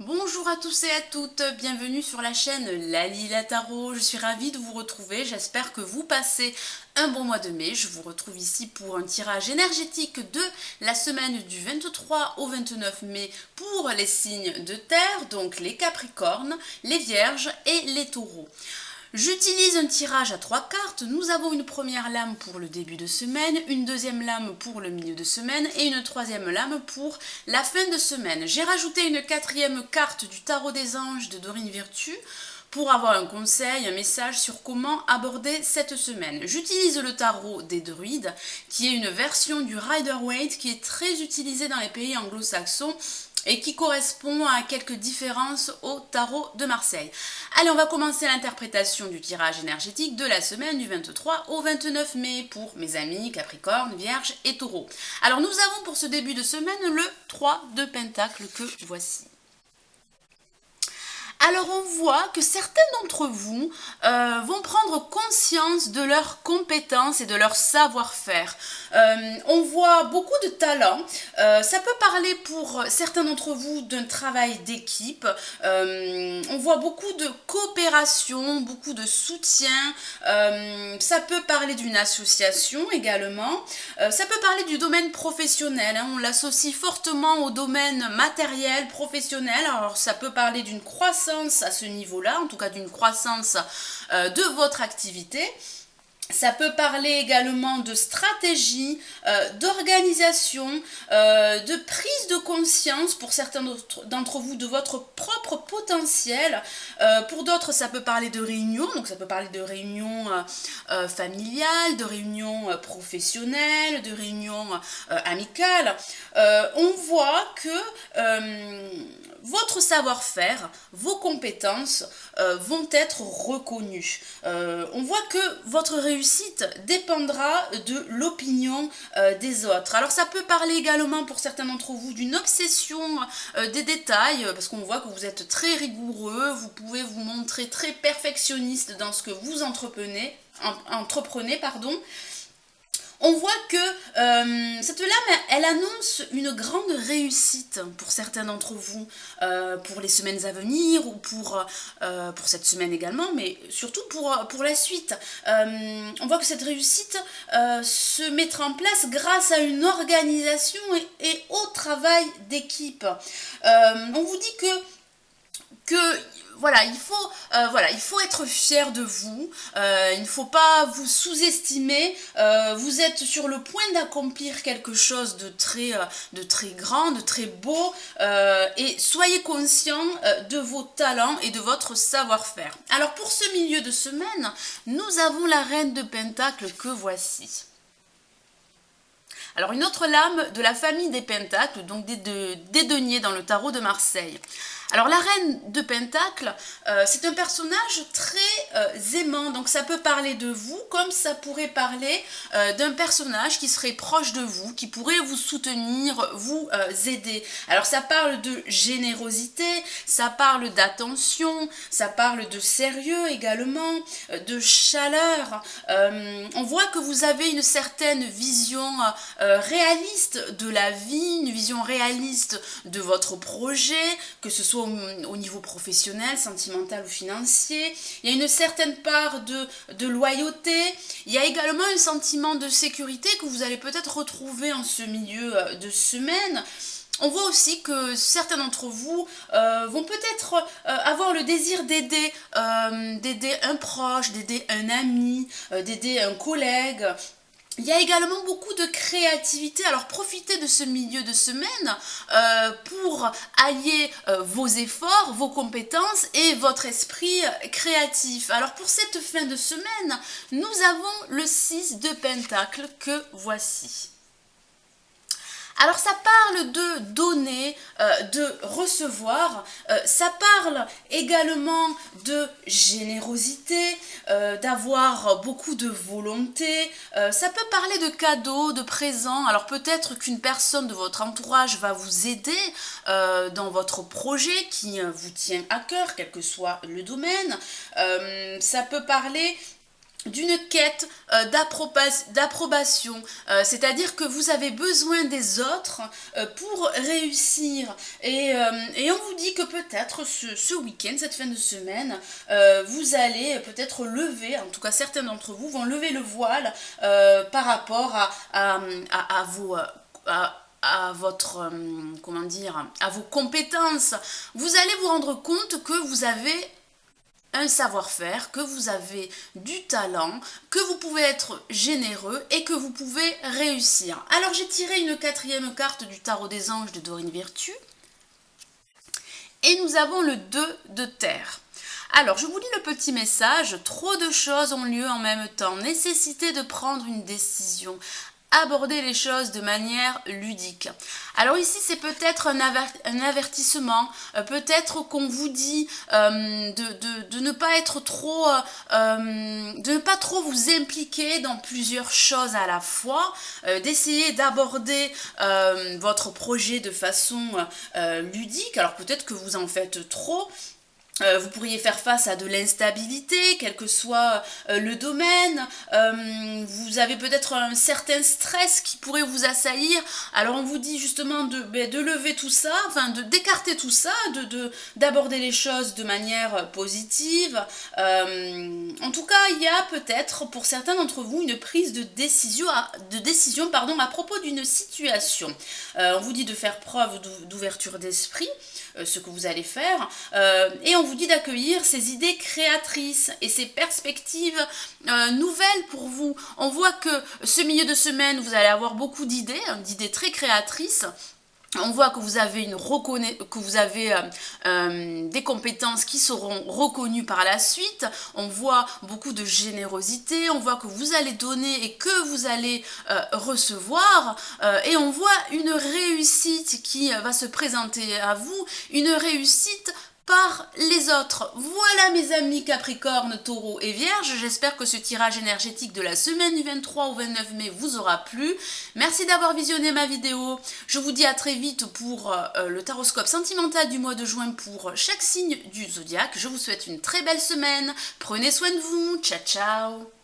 Bonjour à tous et à toutes, bienvenue sur la chaîne Lalila Tarot. Je suis ravie de vous retrouver, j'espère que vous passez un bon mois de mai. Je vous retrouve ici pour un tirage énergétique de la semaine du 23 au 29 mai pour les signes de terre, donc les Capricornes, les Vierges et les Taureaux. J'utilise un tirage à 3 cartes. Nous avons une première lame pour le début de semaine, une deuxième lame pour le milieu de semaine et une troisième lame pour la fin de semaine. J'ai rajouté une quatrième carte du tarot des anges de Dorine Virtue pour avoir un conseil, un message sur comment aborder cette semaine. J'utilise le tarot des druides, qui est une version du Rider-Waite qui est très utilisée dans les pays anglo-saxons et qui correspond à quelques différences au tarot de Marseille. Allez, on va commencer l'interprétation du tirage énergétique de la semaine du 23 au 29 mai pour mes amis Capricorne, Vierge et Taureau. Alors nous avons pour ce début de semaine le 3 de Pentacle que voici. Alors on voit que certains d'entre vous vont prendre conscience de leurs compétences et de leur savoir-faire. On voit beaucoup de talent. Ça peut parler pour certains d'entre vous d'un travail d'équipe. On voit beaucoup de coopération, beaucoup de soutien. Ça peut parler d'une association également. Ça peut parler du domaine professionnel. On l'associe fortement au domaine matériel, professionnel. Alors ça peut parler d'une croissance à ce niveau-là, en tout cas d'une croissance de votre activité. Ça peut parler également de stratégie, d'organisation, de prise de conscience pour certains d'entre vous de votre propre potentiel. Pour d'autres, ça peut parler de réunions, donc ça peut parler de réunions familiales, de réunions professionnelles, de réunions amicales. On voit que votre savoir-faire, vos compétences vont être reconnues. On voit que votre réussite dépendra de l'opinion des autres. Alors ça peut parler également pour certains d'entre vous d'une obsession des détails, parce qu'on voit que vous êtes très rigoureux, vous pouvez vous montrer très perfectionniste dans ce que vous entreprenez. On voit que cette lame, elle annonce une grande réussite pour certains d'entre vous, pour les semaines à venir ou pour cette semaine également, mais surtout pour la suite. On voit que cette réussite se mettra en place grâce à une organisation et au travail d'équipe. On vous dit que voilà, il faut être fier de vous, il ne faut pas vous sous-estimer, vous êtes sur le point d'accomplir quelque chose de très grand, de très beau, et soyez conscient de vos talents et de votre savoir-faire. Alors pour ce milieu de semaine, nous avons la reine de Pentacle que voici. Alors une autre lame de la famille des Pentacles, donc des deniers dans le tarot de Marseille. Alors la reine de Pentacle, c'est un personnage très aimant, donc ça peut parler de vous comme ça pourrait parler d'un personnage qui serait proche de vous, qui pourrait vous soutenir, vous aider. Alors ça parle de générosité, ça parle d'attention, ça parle de sérieux également, de chaleur. On voit que vous avez une certaine vision réaliste de la vie, une vision réaliste de votre projet, que ce soit au niveau professionnel, sentimental ou financier. Il y a une certaine part de loyauté. Il y a également un sentiment de sécurité que vous allez peut-être retrouver en ce milieu de semaine. On voit aussi que certains d'entre vous vont peut-être avoir le désir d'aider un proche, d'aider un ami, d'aider un collègue. Il y a également beaucoup de créativité, alors profitez de ce milieu de semaine pour allier vos efforts, vos compétences et votre esprit créatif. Alors pour cette fin de semaine, nous avons le 6 de Pentacle que voici. Alors ça parle de donner, de recevoir, ça parle également de générosité, d'avoir beaucoup de volonté, ça peut parler de cadeaux, de présents. Alors peut-être qu'une personne de votre entourage va vous aider dans votre projet qui vous tient à cœur, quel que soit le domaine. Ça peut parler d'une quête d'approbation, c'est-à-dire que vous avez besoin des autres pour réussir. Et on vous dit que peut-être ce week-end, cette fin de semaine, vous allez peut-être lever, en tout cas certains d'entre vous vont lever le voile par rapport à vos... à votre, comment dire, à vos compétences. Vous allez vous rendre compte que vous avez un savoir-faire, que vous avez du talent, que vous pouvez être généreux et que vous pouvez réussir. Alors j'ai tiré une quatrième carte du tarot des anges de Dorine Virtue et nous avons le 2 de terre. Alors, je vous lis le petit message. Trop de choses ont lieu en même temps. Nécessité de prendre une décision. Aborder les choses de manière ludique. Alors ici, c'est peut-être un avertissement, peut-être qu'on vous dit de ne pas être trop, de ne pas trop vous impliquer dans plusieurs choses à la fois, d'essayer d'aborder votre projet de façon ludique. Alors peut-être que vous en faites trop. Vous pourriez faire face à de l'instabilité, quel que soit le domaine. Vous avez peut-être un certain stress qui pourrait vous assaillir. Alors on vous dit justement de lever tout ça, enfin d'écarter tout ça, d'aborder les choses de manière positive. En tout cas, il y a peut-être pour certains d'entre vous une prise de décision, à propos d'une situation. On vous dit de faire preuve d'ouverture d'esprit, ce que vous allez faire, et on vous dit d'accueillir ces idées créatrices et ces perspectives nouvelles pour vous. On voit que ce milieu de semaine, vous allez avoir beaucoup d'idées, d'idées très créatrices. On voit que vous avez des compétences qui seront reconnues par la suite. On voit beaucoup de générosité. On voit que vous allez donner et que vous allez recevoir. Et on voit une réussite qui va se présenter à vous. Une réussite par les autres. Voilà mes amis Capricorne, Taureau et Vierge, j'espère que ce tirage énergétique de la semaine du 23 au 29 mai vous aura plu. Merci d'avoir visionné ma vidéo. Je vous dis à très vite pour le taroscope sentimental du mois de juin pour chaque signe du zodiaque. Je vous souhaite une très belle semaine. Prenez soin de vous. Ciao, ciao.